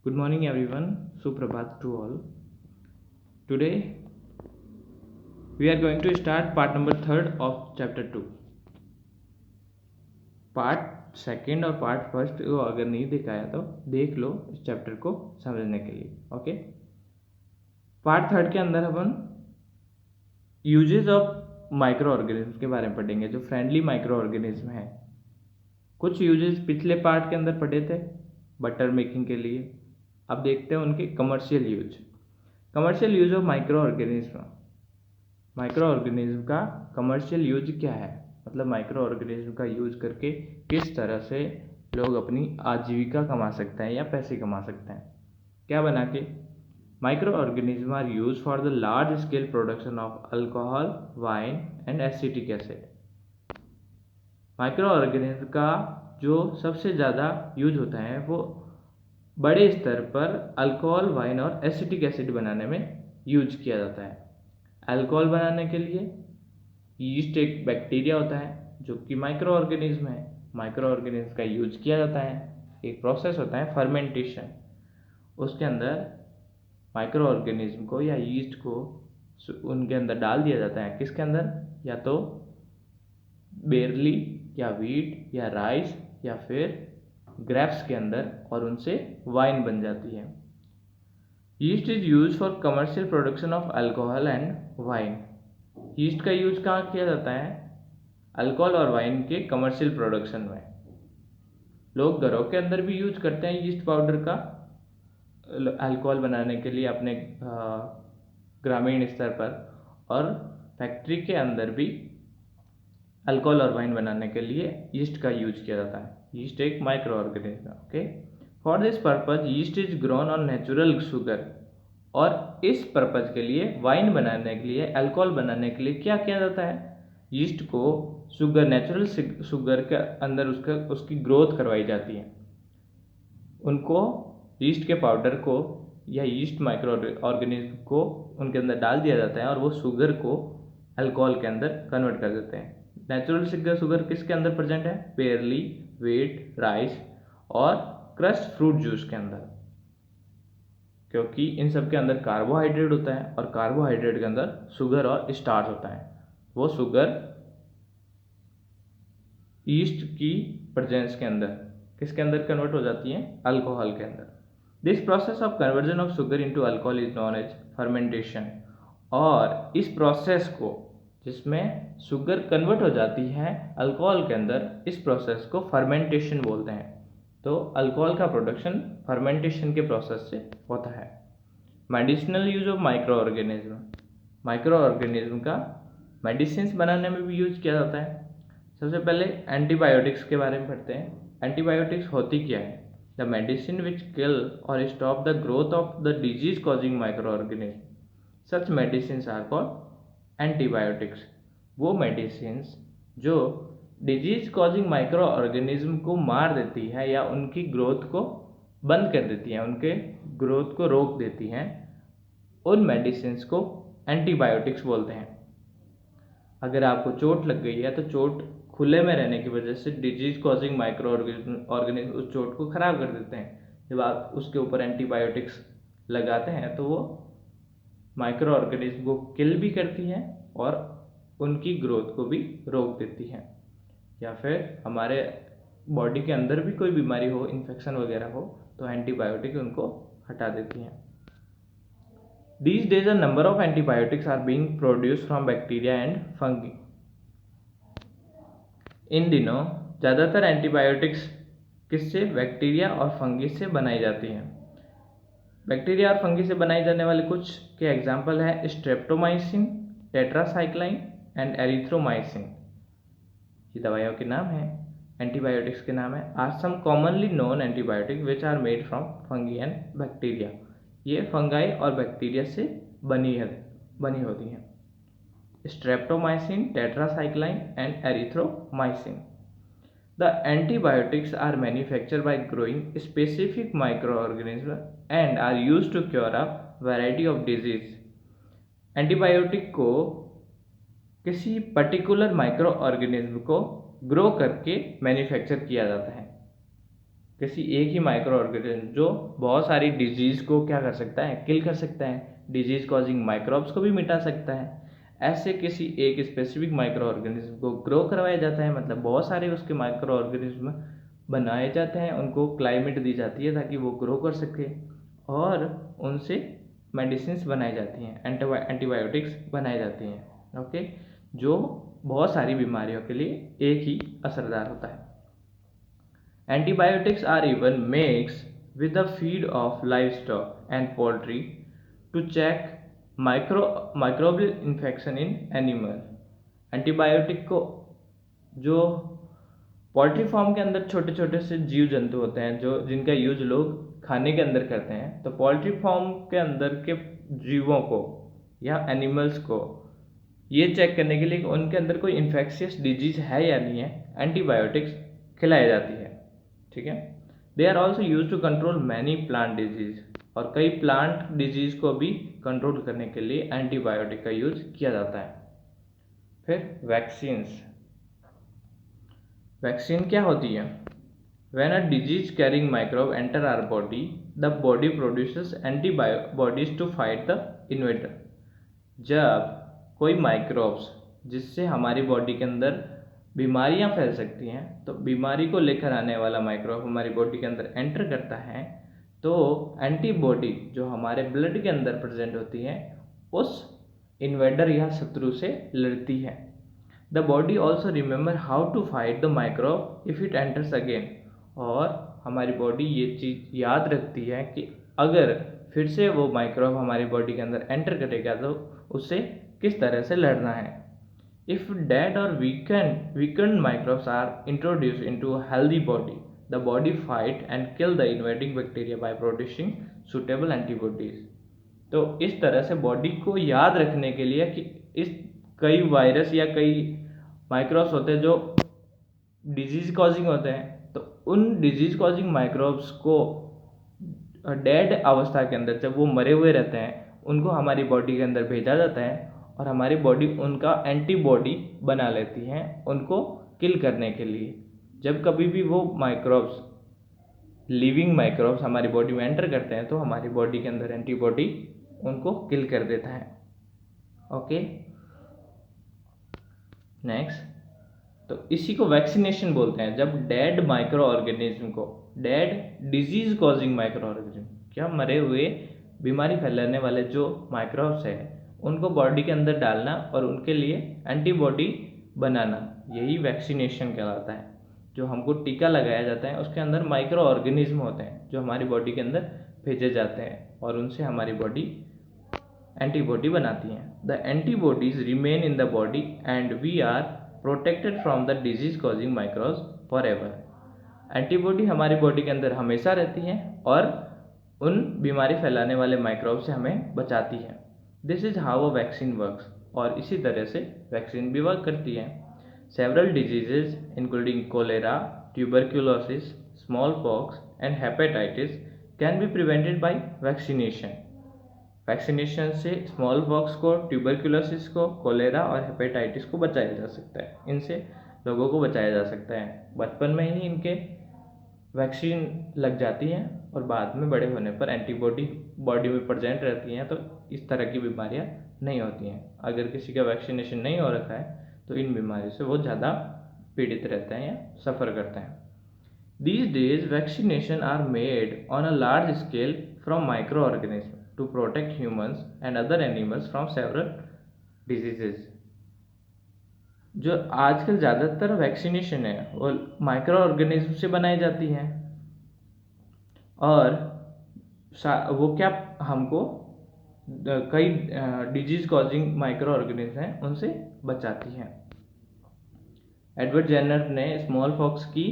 Good morning, everyone. Suprabhat to all. Today we are going to start part number third of chapter 2. Part second और part first को अगर नहीं देखा है तो देख लो इस चैप्टर को समझने के लिए। ओके, पार्ट थर्ड के अंदर अपन यूजेस ऑफ माइक्रो ऑर्गेनिज्म के बारे में पढ़ेंगे, जो फ्रेंडली माइक्रो ऑर्गेनिज्म है। कुछ यूजेस पिछले पार्ट के अंदर पढ़े थे बटर मेकिंग के लिए। अब देखते हैं उनके commercial use. Commercial use of micro organism. Micro organism का कमर्शियल यूज क्या है, मतलब माइक्रो ऑर्गेनिज्म का यूज करके किस तरह से लोग अपनी आजीविका कमा सकते हैं या पैसे कमा सकते हैं। क्या बना के micro organism are use for the large scale production of alcohol, wine and acetic acid. Micro organism का जो सबसे ज़्यादा यूज होता है वो बड़े स्तर पर अल्कोहल, वाइन और एसिटिक एसिड बनाने में यूज किया जाता है। अल्कोहल बनाने के लिए यीस्ट एक बैक्टीरिया होता है जो कि माइक्रो ऑर्गेनिज्म है। माइक्रो ऑर्गेनिज्म का यूज किया जाता है। एक प्रोसेस होता है फर्मेंटेशन, उसके अंदर माइक्रो ऑर्गेनिज्म को या यीस्ट को उनके अंदर डाल दिया जाता है। किसके अंदर? या तो बेरली या वीट या राइस या फिर ग्रेप्स के अंदर, और उनसे वाइन बन जाती है। Yeast is use for commercial production of alcohol and wine. Yeast का यूज कहाँ किया जाता है? अल्कोहल और वाइन के कमर्शियल प्रोडक्शन में। लोग घरों के अंदर भी यूज करते हैं यीस्ट पाउडर का अल्कोहल बनाने के लिए अपने ग्रामीण स्तर पर, और फैक्ट्री के अंदर भी अल्कोहल और वाइन बनाने के लिए यीस्ट का यूज किया जाता है। यीस्ट एक माइक्रो ऑर्गेनिज्म है। Okay, for this purpose yeast is grown on natural sugar. और इस पर्पज के लिए, वाइन बनाने के लिए, अल्कोहल बनाने के लिए क्या किया जाता है? यीस्ट को शुगर, नेचुरल शुगर के अंदर उसकी ग्रोथ करवाई जाती है। उनको यीस्ट के पाउडर को या यीस्ट माइक्रो ऑर्गेनिज्म को उनके अंदर डाल दिया जाता है और वो शुगर को अल्कोहल के अंदर कन्वर्ट कर देते हैं। नेचुरल शुगर किसके अंदर प्रेजेंट है? बेरली, व्हीट, राइस और क्रश्ड फ्रूट जूस के अंदर, क्योंकि इन सब के अंदर कार्बोहाइड्रेट होता है और कार्बोहाइड्रेट के अंदर शुगर और स्टार्च होता है। वो शुगर यीस्ट की प्रेजेंस के अंदर किसके अंदर कन्वर्ट हो जाती है? अल्कोहल के अंदर। This process of conversion of sugar into alcohol is known as fermentation. और इस प्रोसेस को, जिसमें शुगर कन्वर्ट हो जाती है अल्कोहल के अंदर, इस प्रोसेस को फर्मेंटेशन बोलते हैं। तो अल्कोहल का प्रोडक्शन फर्मेंटेशन के प्रोसेस से होता है। Medicinal use of micro organism. Micro organism का मेडिसिन बनाने में भी यूज किया जाता है। सबसे पहले एंटीबायोटिक्स के बारे में पढ़ते हैं। एंटीबायोटिक्स होती क्या है? The medicine which kill or stop the growth of the disease causing micro organism. Such medicine are called antibiotics. वो मेडिसिन जो डिजीज कॉजिंग माइक्रो ऑर्गेनिज्म को मार देती है या उनकी ग्रोथ को बंद कर देती है, उनके ग्रोथ को रोक देती हैं, उन मेडिसिन को एंटीबायोटिक्स बोलते हैं। अगर आपको चोट लग गई है तो चोट खुले में रहने की वजह से डिजीज कॉजिंग माइक्रो ऑर्गेनिज्म उस चोट को खराब कर देते हैं। जब आप उसके ऊपर एंटीबायोटिक्स लगाते हैं तो वो माइक्रो ऑर्गेनिज्म को किल भी करती हैं और उनकी ग्रोथ को भी रोक देती हैं। या फिर हमारे बॉडी के अंदर भी कोई बीमारी हो, इन्फेक्शन वगैरह हो, तो एंटीबायोटिक उनको हटा देती हैं। These days, a number of antibiotics are being produced from bacteria and fungi. इन दिनों ज़्यादातर एंटीबायोटिक्स किससे? बैक्टीरिया और फंगी से बनाई जाती हैं। बैक्टीरिया और फंगी से बनाई जाने वाले कुछ के एग्जाम्पल है स्ट्रेप्टोमाइसिन, टेट्रासाइक्लाइन एंड एरिथ्रोमाइसिन। ये दवाइयों के नाम हैं, एंटीबायोटिक्स के नाम है। Are some commonly known antibiotic which are made from fungi and bacteria. ये फंगाई और बैक्टीरिया से बनी होती हैं। Streptomycin, tetracycline and erythromycin. The antibiotics are manufactured by growing specific microorganisms and are used to cure a variety of disease. Antibiotic को किसी particular micro organism को grow करके मैन्युफैक्चर किया जाता है। किसी एक ही माइक्रो ऑर्गेनिज्म जो बहुत सारी डिजीज को क्या कर सकता है, किल कर सकता है, डिजीज कॉजिंग माइक्रोब्स को भी मिटा सकता है। ऐसे किसी एक स्पेसिफिक माइक्रो ऑर्गेनिज्म को ग्रो करवाया जाता है, मतलब बहुत सारे उसके माइक्रो ऑर्गेनिज्म बनाए जाते हैं, उनको क्लाइमेट दी जाती है ताकि वो ग्रो कर सके, और उनसे मेडिसिन्स बनाई जाती हैं, एंटीबायोटिक्स बनाई जाती हैं। ओके, जो बहुत सारी बीमारियों के लिए एक ही असरदार होता है। Antibiotics are even mixed with the feed of livestock and poultry to check microbial infection in animal। Antibiotic को जो पोल्ट्री फार्म के अंदर छोटे छोटे से जीव जंतु होते हैं जो जिनका यूज लोग खाने के अंदर करते हैं, तो पोल्ट्री फार्म के अंदर के जीवों को या एनिमल्स को ये चेक करने के लिए कि उनके अंदर कोई इन्फेक्शियस डिजीज है या नहीं है, एंटीबायोटिक्स खिलाई जाती है। ठीक है, they are also use to control many plant disease, और कई प्लांट डिजीज को भी कंट्रोल करने के लिए एंटीबायोटिक का यूज किया जाता है। फिर वैक्सीन्स। वैक्सीन क्या होती है? When a disease carrying microbe enter our body, the body produces antibodies to fight the invader। जब कोई माइक्रोब्स जिससे हमारी बॉडी के अंदर बीमारियां फैल सकती हैं, तो बीमारी को लेकर आने वाला माइक्रोब हमारी बॉडी के अंदर एंटर करता है, तो एंटीबॉडी जो हमारे ब्लड के अंदर प्रेजेंट होती है उस इन्वेडर या शत्रु से लड़ती है। The body also remember how to fight the microbe if it enters again, और हमारी बॉडी ये चीज़ याद रखती है कि अगर फिर से वो माइक्रोब हमारी बॉडी के अंदर एंटर करेगा तो उससे किस तरह से लड़ना है। If dead or weakened microbes are introduce into a healthy body, the body fight and kill the invading bacteria by producing suitable antibodies. तो इस तरह से बॉडी को याद रखने के लिए कि इस कई वायरस या कई माइक्रोब्स होते हैं जो डिजीज कॉजिंग होते हैं, तो उन डिजीज कॉजिंग माइक्रोब्स को डेड अवस्था के अंदर जब वो मरे हुए रहते हैं उनको हमारी बॉडी के अंदर भेजा जाता है, और हमारी बॉडी उनका एंटीबॉडी बना लेती है उनको किल करने के लिए। जब कभी भी वो माइक्रोब्स, लिविंग माइक्रोब्स हमारी बॉडी में एंटर करते हैं तो हमारी बॉडी के अंदर एंटीबॉडी उनको किल कर देता है। ओके, नेक्स्ट, तो इसी को वैक्सीनेशन बोलते हैं। जब डेड माइक्रो ऑर्गेनिज्म को, dead disease causing micro organism, क्या मरे हुए बीमारी फैलाने वाले जो माइक्रोब्स है उनको बॉडी के अंदर डालना और उनके लिए एंटीबॉडी बनाना, यही वैक्सीनेशन कहलाता है। जो हमको टीका लगाया जाता है उसके अंदर माइक्रो ऑर्गेनिज्म होते हैं जो हमारी बॉडी के अंदर भेजे जाते हैं और उनसे हमारी बॉडी एंटीबॉडी बनाती हैं। The antibodies remain in the body and we are protected from the disease causing microbes forever. Antibody हमारी बॉडी के अंदर हमेशा रहती हैं और उन बीमारी फैलाने वाले माइक्रोब से हमें बचाती है। This is how a vaccine works, और इसी तरह से वैक्सीन भी वर्क करती है। Several diseases including cholera, tuberculosis, smallpox and hepatitis can be prevented by vaccination. Vaccination से स्मॉल पॉक्स को, ट्यूबरक्यूलोसिस को, कोलेरा और हेपेटाइटिस को बचाया जा सकता है। इनसे लोगों को बचाया जा सकता है। बचपन में ही इनके वैक्सीन लग जाती है और बाद में बड़े होने पर एंटीबॉडी बॉडी में प्रेजेंट रहती हैं, तो इस तरह की बीमारियां नहीं होती हैं। अगर किसी का वैक्सीनेशन नहीं हो रखा है तो इन बीमारियों से वो ज़्यादा पीड़ित रहते हैं या सफ़र करते हैं। These days vaccination are made on a large scale from microorganisms to protect humans and other animals from several diseases। जो आजकल ज़्यादातर वैक्सीनेशन है वो माइक्रो ऑर्गेनिज्म से बनाई जाती हैं, और वो क्या हमको कई डिजीज कॉजिंग माइक्रो ऑर्गेनिज्म हैं उनसे बचाती हैं। एडवर्ड जेनर ने स्मॉल पॉक्स की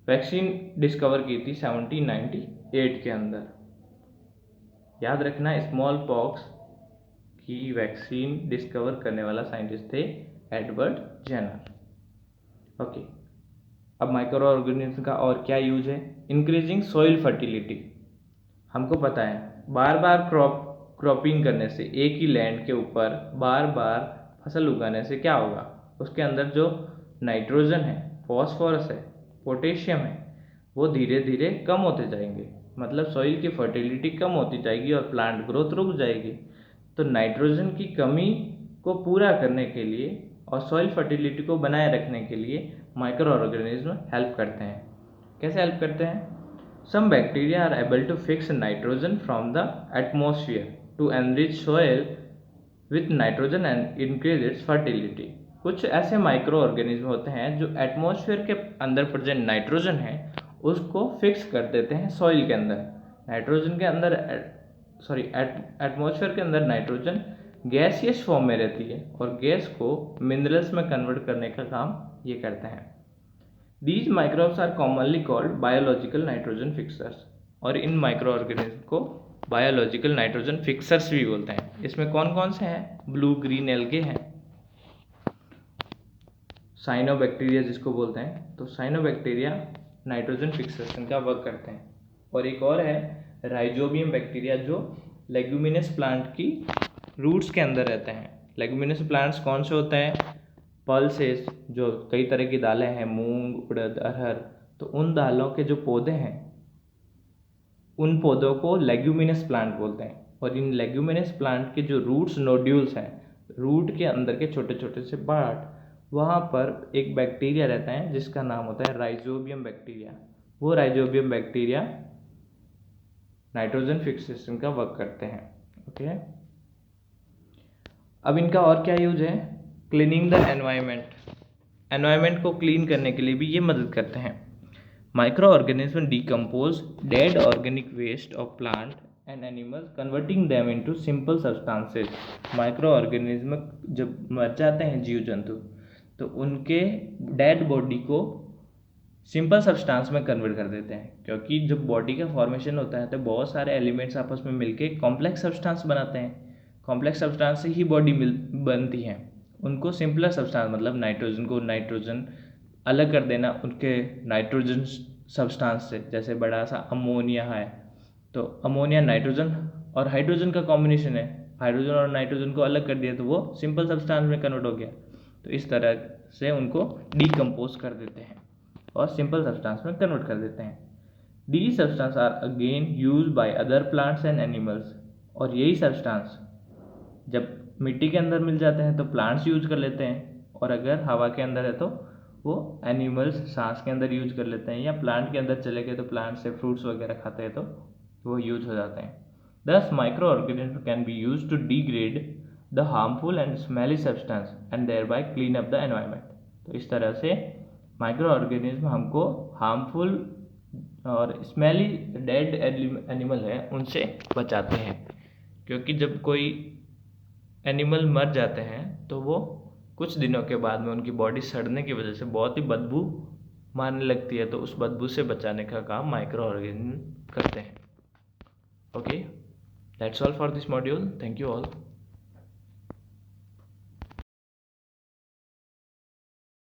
वैक्सीन डिस्कवर की थी 1798 के अंदर। याद रखना, स्मॉल पॉक्स की वैक्सीन डिस्कवर करने वाला साइंटिस्ट थे एडवर्ड जेनर। ओके, अब माइक्रो ऑर्गेनिज्म का और क्या यूज है? Increasing soil fertility. हमको पता है बार बार क्रॉपिंग करने से, एक ही लैंड के ऊपर बार बार फसल उगाने से क्या होगा, उसके अंदर जो नाइट्रोजन है फॉस्फोरस है, पोटेशियम है, वो धीरे धीरे कम होते जाएंगे, मतलब सॉइल की फर्टिलिटी कम होती जाएगी और प्लांट ग्रोथ रुक जाएगी। तो नाइट्रोजन की कमी को पूरा करने के लिए और सॉइल फर्टिलिटी को बनाए रखने के लिए माइक्रो ऑर्गेनिज्म हेल्प करते हैं। कैसे हेल्प करते हैं? Some bacteria are able to fix nitrogen from the atmosphere to enrich soil with nitrogen and increase its fertility. कुछ ऐसे माइक्रो ऑर्गेनिज्म होते हैं जो एटमॉस्फेयर के अंदर प्रेजेंट नाइट्रोजन है उसको फिक्स कर देते हैं सॉइल के अंदर। नाइट्रोजन के अंदर एटमॉस्फेयर के अंदर नाइट्रोजन गैसियस फॉर्म में रहती है और गैस को मिनरल्स में कन्वर्ट करने का काम ये करते हैं। These microbes are commonly called biological nitrogen fixers, और इन माइक्रो ऑर्गेनिज्म को बायोलॉजिकल नाइट्रोजन फिक्सर्स भी बोलते हैं। इसमें कौन कौन से हैं? ब्लू ग्रीन एल्गे हैं, साइनोबैक्टीरिया जिसको बोलते हैं, तो साइनोबैक्टीरिया नाइट्रोजन फिक्सेशन का वर्क करते हैं। और एक और है राइजोबियम बैक्टीरिया जो लेग्यूमिनस प्लांट की रूट्स के अंदर रहते हैं। लेग्यूमिनस प्लांट्स कौन से होते हैं? पल्सेस, जो कई तरह की दालें हैं, मूंग, उड़द, अरहर, तो उन दालों के जो पौधे हैं उन पौधों को लेग्यूमिनस प्लांट बोलते हैं। और इन लेग्यूमिनस प्लांट के जो रूट्स नोड्यूल्स हैं, रूट के अंदर के छोटे छोटे से पार्ट, वहाँ पर एक बैक्टीरिया रहता है जिसका नाम होता है राइजोबियम बैक्टीरिया। वो राइजोबियम बैक्टीरिया नाइट्रोजन फिक्सेशन का वर्क करते हैं। ओके, अब इनका और क्या यूज है? Cleaning the environment. एनवायरमेंट को क्लीन करने के लिए भी ये मदद करते हैं। Micro organism decompose dead organic waste of plant and animals converting them into simple substances. Micro organism जब मर जाते हैं जीव जंतु तो उनके डेड बॉडी को सिंपल सब्सटेंस में कन्वर्ट कर देते हैं, क्योंकि जब बॉडी का फॉर्मेशन होता है तो बहुत सारे एलिमेंट्स आपस में मिलके कॉम्प्लेक्स सब्सटेंस बनाते हैं। कॉम्प्लेक्स सब्सटेंस से ही बॉडी बनती है। उनको सिंपलर सब्सटेंस, मतलब नाइट्रोजन को नाइट्रोजन अलग कर देना उनके नाइट्रोजन सब्सटेंस से। जैसे बड़ा सा अमोनिया है, तो अमोनिया नाइट्रोजन और हाइड्रोजन का कॉम्बिनेशन है, हाइड्रोजन और नाइट्रोजन को अलग कर दिया तो वो सिंपल सब्सटेंस में कन्वर्ट हो गया। तो इस तरह से उनको डिकम्पोज कर देते हैं और सिंपल सब्सटेंस में कन्वर्ट कर देते हैं। These substance are again use by other plants and animals. और यही सब्सटेंस जब मिट्टी के अंदर मिल जाते हैं तो प्लांट्स यूज कर लेते हैं, और अगर हवा के अंदर है तो वो एनिमल्स सांस के अंदर यूज कर लेते हैं, या प्लांट के अंदर चले गए तो प्लांट से फ्रूट्स वगैरह खाते हैं तो वो यूज हो जाते हैं। These micro organism can be use to degrade the harmful and smelly substance and thereby clean up the environment. तो इस तरह से माइक्रो ऑर्गेनिज्म हमको हार्मफुल और स्मेली डेड एनिमल है उनसे बचाते हैं, क्योंकि जब कोई एनिमल मर जाते हैं तो वो कुछ दिनों के बाद में उनकी बॉडी सड़ने की वजह से बहुत ही बदबू मारने लगती है, तो उस बदबू से बचाने का काम माइक्रो ऑर्गेनिज्म करते हैं। Okay, that's all for this module. Thank you all.